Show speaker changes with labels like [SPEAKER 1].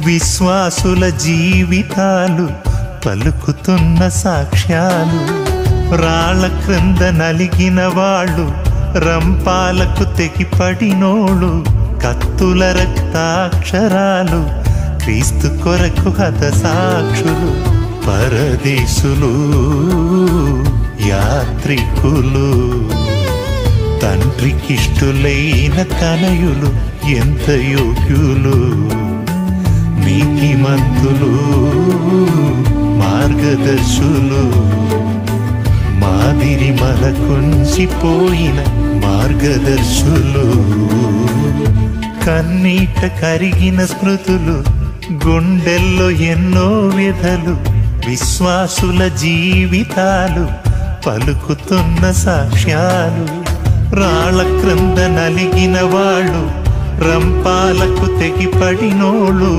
[SPEAKER 1] విశ్వాసుల జీవితాలు పలుకుతున్న సాక్ష్యాలు, రాళ్ళ క్రింద నలిగిన వాళ్ళు, రంపాలకు తెగిపడినోళ్ళు, కత్తుల రక్తాక్షరాలు, క్రీస్తు కొరకు హత సాక్షులు, పరదేశులు, యాత్రికులు, తండ్రికిష్టులైన తనయులు ఎంత యోగ్యులు, నీతిమంతులు, మార్గదర్శులు, మాదిరి మలకొంచిపోయిన మార్గదర్శులు, కన్నీట కరిగిన స్మృతులు, గుండెల్లో ఎన్నో వ్యధలు, విశ్వాసుల జీవితాలు పలుకుతున్న సాక్ష్యాలు, రాళ్ళ క్రింద నలిగిన వాళ్ళు, రంపాలకు తెగిపడినోళ్ళు,